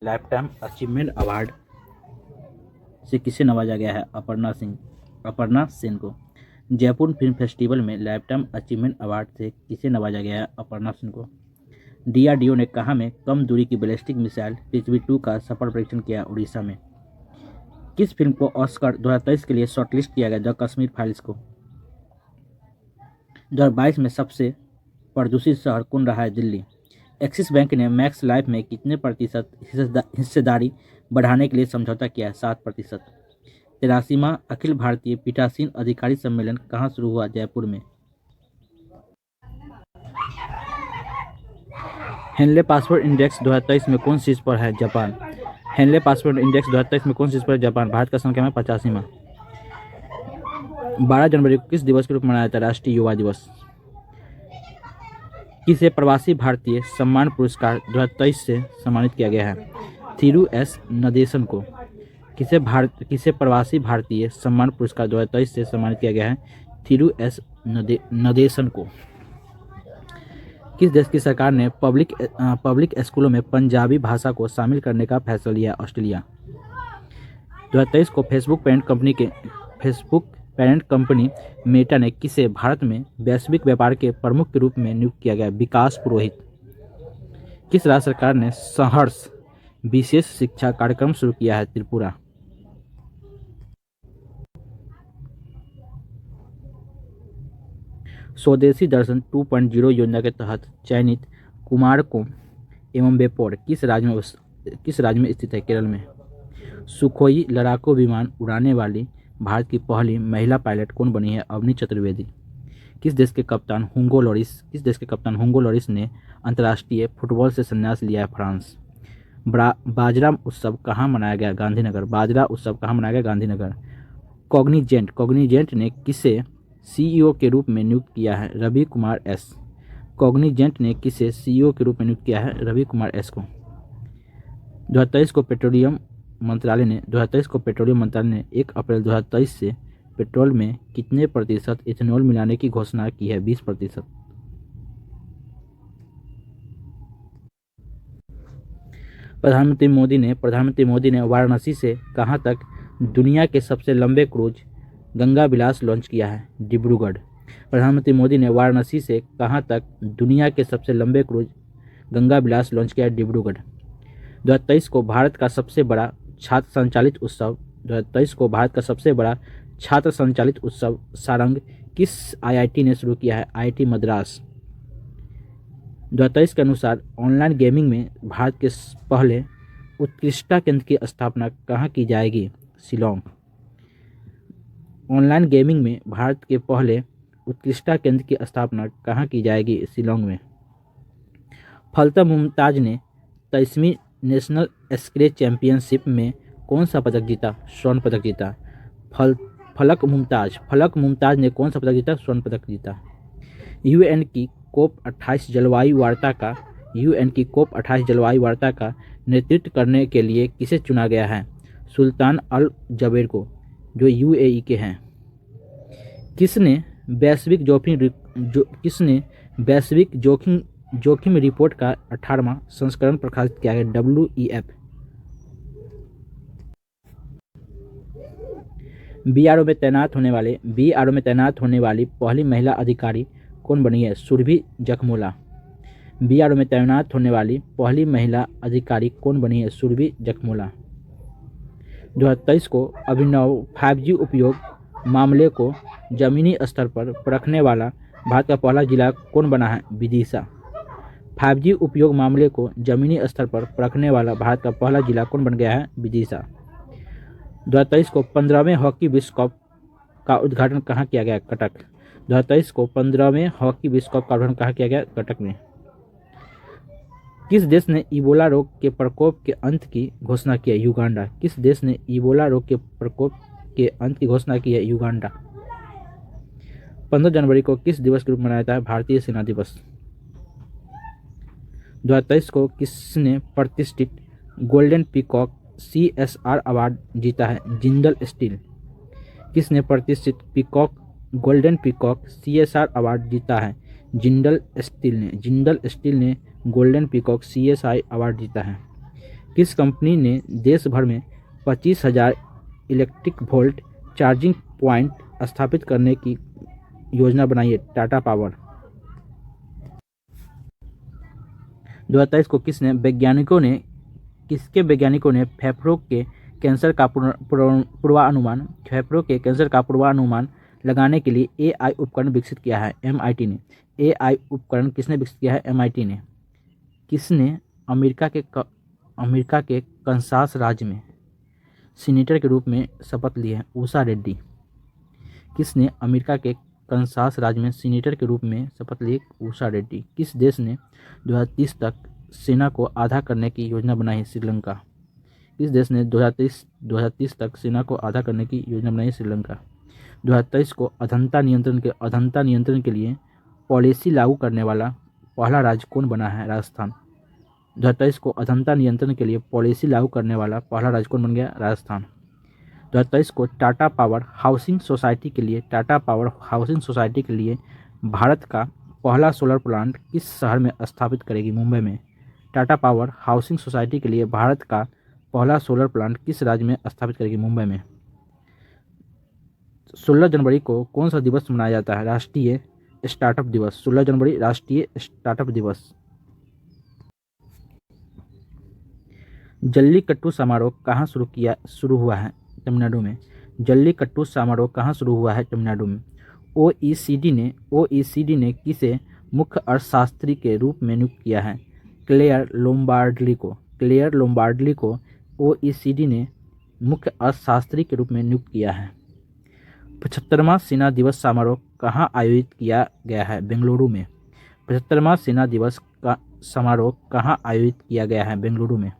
Lifetime achievement award से किसे नवाजा गया है? अपर्णा सेन को। जयपुर फिल्म फेस्टिवल में लाइफटाइम अचीवमेंट अवार्ड से किसे नवाजा गया है? अपर्णा सेन को। डीआरडीओ ने कहा में कम दूरी की बैलिस्टिक मिसाइल पृथ्वी 2 का सफल परीक्षण किया? उड़ीसा में। किस फिल्म को ऑस्कर 2023 के लिए शॉर्टलिस्ट किया गया? द कश्मीर फाइल्स को। 2022 में सबसे प्रदूषित शहर कौन रहा है? दिल्ली। एक्सिस बैंक ने मैक्स लाइफ में कितने प्रतिशत हिस्सेदारी बढ़ाने के लिए समझौता किया है? 7%। 83वां अखिल भारतीय पीठासीन अधिकारी सम्मेलन कहाँ शुरू हुआ? जयपुर में। हेनले पासपोर्ट इंडेक्स 2023 में कौन शीर्ष पर है? जापान। हेनले पासपोर्ट इंडेक्स 2023 में कौन शीर्ष पर है? जापान। भारत का संख्या में 85वां। 12 जनवरी को किस दिवस के रूप में मनाया जाता है? राष्ट्रीय युवा दिवस। किसे प्रवासी भारतीय सम्मान पुरस्कार 2023 से सम्मानित किया गया है? थिरू एस नदेसन को। किसे प्रवासी भारतीय सम्मान पुरस्कार 2023 से सम्मानित किया गया है? थिरू एस नदेसन को। किस देश की सरकार ने पब्लिक स्कूलों में पंजाबी भाषा को शामिल करने का फैसला लिया? ऑस्ट्रेलिया। 2023 को फेसबुक पेरेंट कंपनी मेटा ने किसे भारत में वैश्विक व्यापार के प्रमुख के रूप में नियुक्त किया गया? विकास पुरोहित। किस राज्य सरकार ने सहर्ष विशेष शिक्षा कार्यक्रम शुरू किया है? त्रिपुरा। स्वदेशी दर्शन 2.0 योजना के तहत चयनित कुमारकोम एवं बेपोर किस राज्य में स्थित है? केरल में। सुखोई लड़ाकू विमान उड़ाने वाली भारत की पहली महिला पायलट कौन बनी है? अवनी चतुर्वेदी। किस देश के कप्तान हुगो लॉरिस ने अंतर्राष्ट्रीय फुटबॉल से संन्यास लिया है? फ्रांस। बाजरा उत्सव कहाँ मनाया गया? गांधीनगर। कॉग्निजेंट ने किसे सीईओ के रूप में नियुक्त किया है? रवि कुमार एस को। 2023 को पेट्रोलियम मंत्रालय ने 1 अप्रैल 2023 से पेट्रोल में कितने प्रतिशत इथेनॉल मिलाने की घोषणा की है? 20%। प्रधानमंत्री मोदी ने वाराणसी से कहाँ तक दुनिया के सबसे लंबे क्रूज गंगा विलास लॉन्च किया है? डिब्रूगढ़। प्रधानमंत्री मोदी ने वाराणसी से कहाँ तक दुनिया के सबसे लंबे क्रूज गंगा विलास लॉन्च किया है? डिब्रूगढ़। 2023 को भारत का सबसे बड़ा छात्र संचालित उत्सव सारंग किस आईआईटी ने शुरू किया है? आईआईटी मद्रास। 2023 के अनुसार ऑनलाइन गेमिंग में भारत के पहले उत्कृष्टता केंद्र की स्थापना कहाँ की जाएगी? शिलोंग। ऑनलाइन गेमिंग में भारत के पहले उत्कृष्टता केंद्र की स्थापना कहाँ की जाएगी? शिलोंग में। फलता मुमताज ने 23वीं नेशनल स्क्रेच चैंपियनशिप में कौन सा पदक जीता? स्वर्ण पदक जीता। फलक मुमताज ने कौन सा पदक जीता? स्वर्ण पदक जीता। यूएन की कोप 28 जलवायु वार्ता का नेतृत्व करने के लिए किसे चुना गया है? सुल्तान अल जबेर को, जो यूएई के हैं। किसने वैश्विक जोखिम रिपोर्ट का 18वां संस्करण प्रकाशित किया है? WEF। बीआरओ में तैनात होने वाली पहली महिला अधिकारी कौन बनी है? सुरभि जखमोला। 2023 को अभिनव 5G उपयोग मामले को जमीनी स्तर पर परखने वाला भारत का पहला जिला कौन बना है? विदिशा। 5G उपयोग मामले को जमीनी स्तर पर परखने वाला भारत का पहला जिला कौन बन गया है? विदिशा। 2023 को 15वें हॉकी विश्व कप का उद्घाटन कहाँ किया गया? कटक। 2023 को 15वें हॉकी विश्व कप का उद्घाटन कहाँ किया गया? कटक में। किस देश ने इबोला रोग के प्रकोप के अंत की घोषणा की है? युगांडा। 15 जनवरी को किस दिवस के रूप में मनाया जाता है? भारतीय सेना दिवस। 2023 को किसने प्रतिष्ठित गोल्डन पीकॉक CSR अवार्ड जीता है? Jindal steel. Golden peacock CSR award जीता है? जिंदल स्टील ने गोल्डन पीकॉक CSI अवार्ड जीता है। किस कंपनी ने देश भर में 25,000 इलेक्ट्रिक वोल्ट चार्जिंग पॉइंट स्थापित करने की योजना बनाई है? टाटा पावर। 2023 को किसके वैज्ञानिकों ने फेफड़ों के कैंसर का पूर्वानुमान लगाने के लिए एआई उपकरण विकसित किया है? एमआईटी ने। एआई उपकरण किसने विकसित किया है? एमआईटी ने। किसने अमेरिका के कंसास राज्य में सीनेटर के रूप में शपथ ली है? उषा रेड्डी। किसने अमेरिका के कंसास राज्य में सीनेटर के रूप में शपथ ली? उषा रेड्डी। किस देश ने 2030 तक सेना को आधा करने की योजना बनाई है? श्रीलंका। किस देश ने 2030 तक सेना को आधा करने की योजना बनाई? श्रीलंका। 2023 को अधंता नियंत्रण के लिए पॉलिसी लागू करने वाला पहला राज्य कौन बना है? राजस्थान। 2023 को अधंता नियंत्रण के लिए पॉलिसी लागू करने वाला पहला राज्य कौन बन गया? राजस्थान। 2023 को टाटा पावर हाउसिंग सोसाइटी के लिए भारत का पहला सोलर प्लांट किस शहर में स्थापित करेगी? मुंबई में। टाटा पावर हाउसिंग सोसाइटी के लिए भारत का पहला सोलर प्लांट किस राज्य में स्थापित करेगी? मुंबई में। 16 जनवरी को कौन सा दिवस मनाया जाता है? राष्ट्रीय स्टार्टअप दिवस। 16 जनवरी राष्ट्रीय स्टार्टअप दिवस। जल्लीकट्टू समारोह कहाँ शुरू हुआ है? तमिलनाडु में। जल्लीकट्टू समारोह कहाँ शुरू हुआ है? तमिलनाडु में। ओईसीडी ने किसे मुख्य अर्थशास्त्री के रूप में नियुक्त किया है? क्लेयर लोम्बार्डली को ओईसीडी ने मुख्य अर्थशास्त्री के रूप में नियुक्त किया है। 75वां सेना दिवस समारोह कहाँ आयोजित किया गया है? बेंगलुरु में। 75वां सेना दिवस का समारोह कहाँ आयोजित किया गया है? बेंगलुरु में।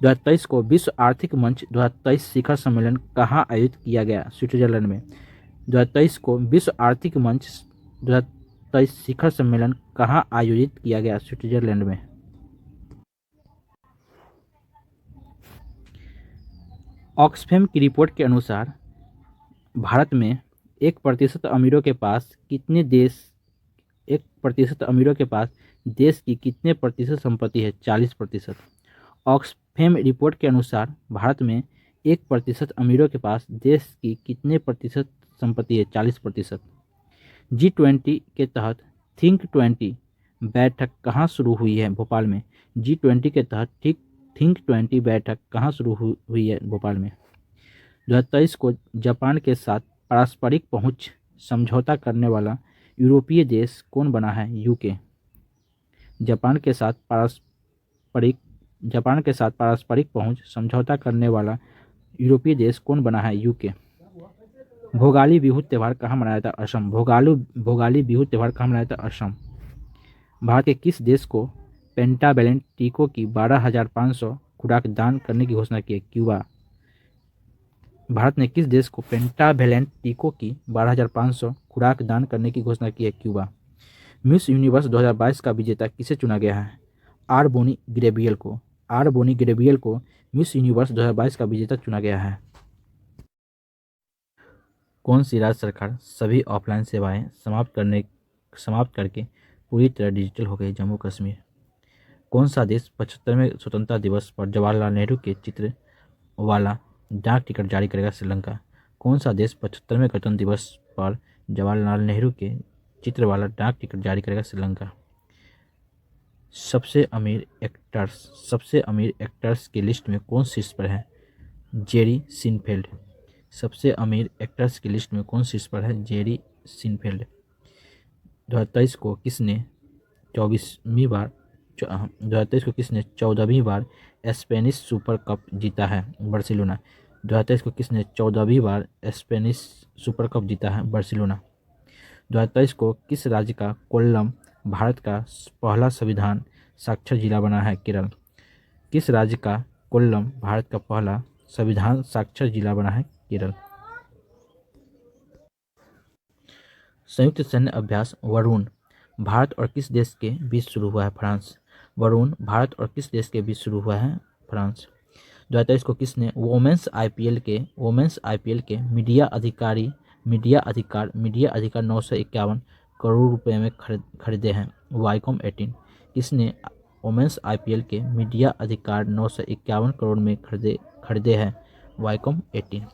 2023 को विश्व आर्थिक मंच 2023 शिखर सम्मेलन कहाँ आयोजित किया गया? स्विट्जरलैंड में। 2023 को विश्व आर्थिक मंच 2023 शिखर सम्मेलन कहाँ आयोजित किया गया? स्विट्जरलैंड में। ऑक्सफैम की रिपोर्ट के अनुसार भारत में 1% अमीरों के पास देश की कितने प्रतिशत संपत्ति है? 40%। ऑक्सफैम रिपोर्ट के अनुसार भारत में 1% अमीरों के पास देश की कितने प्रतिशत संपत्ति है? 40%। G20 के तहत थिंक20 बैठक कहाँ शुरू हुई है? भोपाल में। G20 के तहत थिंक20 बैठक कहाँ शुरू हुई है? भोपाल में। 2023 को जापान के साथ पारस्परिक पहुंच समझौता करने वाला यूरोपीय देश कौन बना है? यूके। जापान के साथ पारस्परिक पहुंच समझौता करने वाला यूरोपीय देश कौन बना है? यूके। भोगाली बिहू त्यौहार कहाँ मनाया जाता है? असम। भोगाली बिहू त्यौहार कहाँ मनाया जाता है? असम। भारत के किस देश को पेंटावेलेंट टीकों की 12,500 खुराक दान करने की घोषणा की है? क्यूबा। भारत ने किस देश को पेंटावेलेंट टीकों की 12,500 खुराक दान करने की घोषणा की है? क्यूबा। मिस यूनिवर्स 2022 का विजेता किसे चुना गया है? आर बोनी ग्रेबियल को मिस यूनिवर्स 2022 का विजेता चुना गया है। कौन सी राज्य सरकार सभी ऑफलाइन सेवाएं समाप्त करके पूरी तरह डिजिटल हो गई? जम्मू कश्मीर। कौन सा देश 75वें स्वतंत्रता दिवस पर जवाहरलाल नेहरू के चित्र वाला डाक टिकट जारी करेगा? श्रीलंका। कौन सा देश 75वें गणतंत्र दिवस पर जवाहरलाल नेहरू के चित्र वाला डाक टिकट जारी करेगा? श्रीलंका। सबसे अमीर एक्टर्स की लिस्ट में कौन शीर्ष पर है? जेरी सिनफेल्ड। सबसे अमीर एक्टर्स की लिस्ट में कौन शीर्ष पर है? जेरी सिनफेल्ड। 2023 को किसने 14वीं बार स्पेनिश सुपर कप जीता है? बार्सिलोना। 2023 को किसने 14वीं बार स्पेनिश सुपर कप जीता है? बार्सिलोना। 2023 को किस राज्य का कोल्लम भारत का पहला संविधान साक्षर जिला बना है? केरल। किस राज्य का कोल्लम भारत का पहला संविधान साक्षर जिला बना है? केरल। संयुक्त सैन्य अभ्यास वरुण भारत और किस देश के बीच शुरू हुआ है? फ्रांस। वरुण भारत और किस देश के बीच शुरू हुआ है? फ्रांस। 2023 को किसने वोमेंस आईपीएल के मीडिया अधिकार 951 करोड़ रुपए में खरीदे हैं? वाईकॉम 18। किसने वोमेंस IPL के मीडिया अधिकार 951 करोड़ में खरीदे हैं? वाइकॉम 18।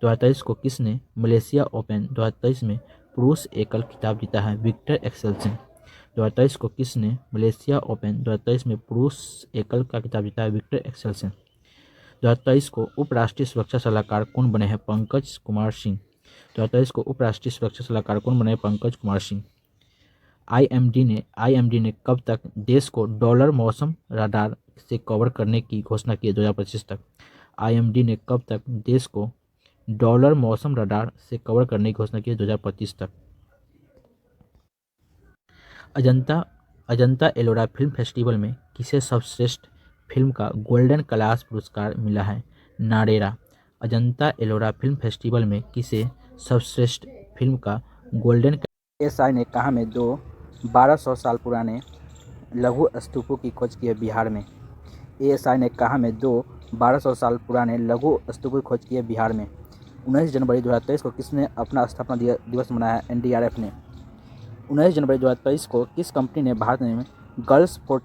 2023 को किसने मलेशिया ओपन 2023 में पुरुष एकल खिताब जीता है? Victor Axelsen. 2023 को किसने मलेशिया ओपन 2023 में पुरुष एकल का खिताब जीता है? Victor Axelsen. 2023 को उपराष्ट्रीय सुरक्षा सलाहकार कौन बने हैं? पंकज कुमार सिंह। 2023 को उपराष्ट्रीय सुरक्षा सलाहकार कौन बने हैं? पंकज कुमार सिंह। IMD ने कब तक देश को डॉलर मौसम रडार से कवर करने की घोषणा की है? 2025 तक। IMD ने कब तक देश को डॉलर मौसम रडार से कवर करने की घोषणा की है? 2025 तक। अजंता एलोरा फिल्म फेस्टिवल में किसे सर्वश्रेष्ठ फिल्म का गोल्डन क्लास पुरस्कार मिला है? नारेरा। अजंता एलोरा फिल्म फेस्टिवल में किसे सर्वश्रेष्ठ फिल्म का गोल्डन SI ने कहा में 1200 साल पुराने लघु स्तूपों की खोज की है? बिहार में। ASI ने कहा में 1200 साल पुराने लघु स्तूपों की खोज की है? बिहार में। 19 जनवरी 2023 को किसने अपना स्थापना दिवस मनाया? NDRF ने। 19 जनवरी 2023 को किस कंपनी ने भारत में गर्ल्स फॉर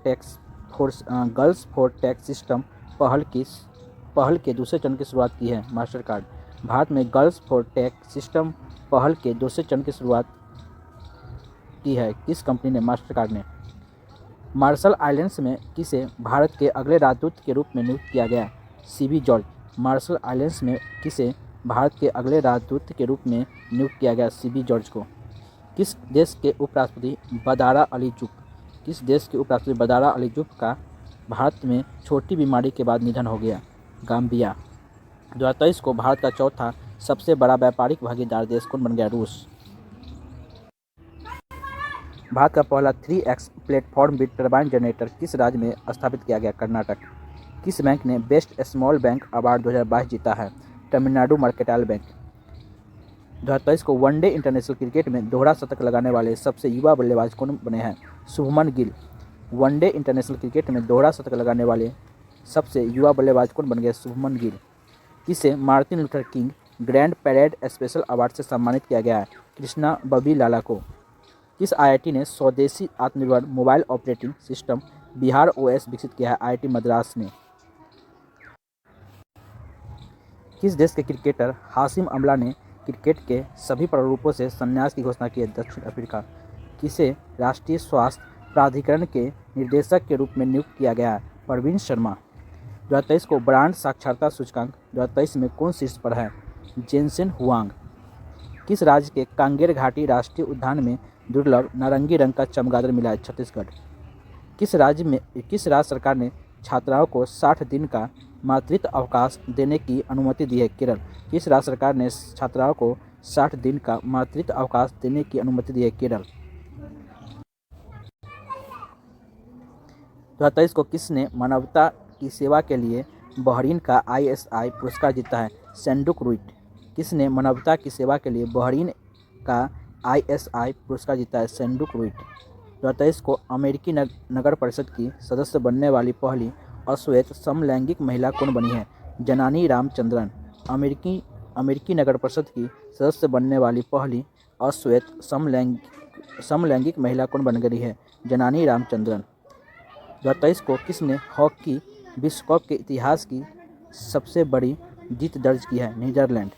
टैक्स सिस्टम पहल के दूसरे चरण की शुरुआत की है? मास्टरकार्ड। भारत में गर्ल्स फॉर टैक्स सिस्टम पहल के दूसरे चरण की शुरुआत की है? किस कंपनी ने? मास्टरकार्ड ने। मार्शल आइलैंड्स में किसे भारत के अगले राजदूत के रूप में नियुक्त किया गया? CB George. मार्शल आइलैंड्स में किसे भारत के अगले राजदूत के रूप में नियुक्त किया गया? CB जॉर्ज को। किस देश के उपराष्ट्रपति बदारा अली जुफ का भारत में छोटी बीमारी के बाद निधन हो गया? गाम्बिया। 2023 को भारत का चौथा सबसे बड़ा व्यापारिक भागीदार देश कौन बन गया? रूस। भारत का पहला 3X platform with turbine generator किस राज्य में स्थापित किया गया? कर्नाटक। किस बैंक ने बेस्ट स्मॉल बैंक अवार्ड 2022 जीता है? Tamil Nadu mercantile bank. 2023 को वनडे इंटरनेशनल क्रिकेट में दोहरा शतक लगाने वाले सबसे युवा बल्लेबाज कौन बने हैं? Shubman Gill. One day international cricket में दोहरा शतक लगाने वाले सबसे युवा बल्लेबाज कौन बन गए? शुभमन गिल। किसे Martin Luther king grand parade special award से सम्मानित किया गया है? कृष्णा बबी लाला को। किस IIT ने स्वदेशी आत्मनिर्भर mobile operating system Bihar OS विकसित किया है? IIT मद्रास ने। किस देश के क्रिकेटर हाशिम अमला ने क्रिकेट के सभी प्रारूपों से संन्यास की घोषणा की है? दक्षिण अफ्रीका। किसे राष्ट्रीय स्वास्थ्य प्राधिकरण के निर्देशक के रूप में नियुक्त किया गया है? प्रवीण शर्मा। 2023 को ब्रांड साक्षरता सूचकांक 2023 में कौन शीर्ष पर है? Jensen Huang. किस राज्य के कांगेर घाटी राष्ट्रीय उद्यान में दुर्लभ नारंगी रंग का चमगादड़ मिला है? छत्तीसगढ़। किस राज्य सरकार ने छात्राओं को 60 दिन का मातृत्व अवकाश देने की अनुमति दी है? केरल। किस राज्य सरकार ने छात्राओं को 60 दिन का मातृत्व अवकाश देने की अनुमति दी है? केरल। 2023 को किसने मानवता की सेवा के लिए बहरीन का ISI पुरस्कार जीता है? सैंडुक रुइट। किसने मानवता की सेवा के लिए बहरीन का ISI पुरस्कार जीता है? सैंडुक रुइट। 2023 को अमेरिकी नगर परिषद की सदस्य बनने वाली पहली अश्वेत समलैंगिक महिला कौन बनी है? जनानी रामचंद्रन। अमेरिकी नगर परिषद की सदस्य बनने वाली पहली अश्वेत समलैंगिक महिला कौन बन गई है? जनानी रामचंद्रन। 2023 को किसने हॉकी विश्व कप के इतिहास की सबसे बड़ी जीत दर्ज की है? नीदरलैंड।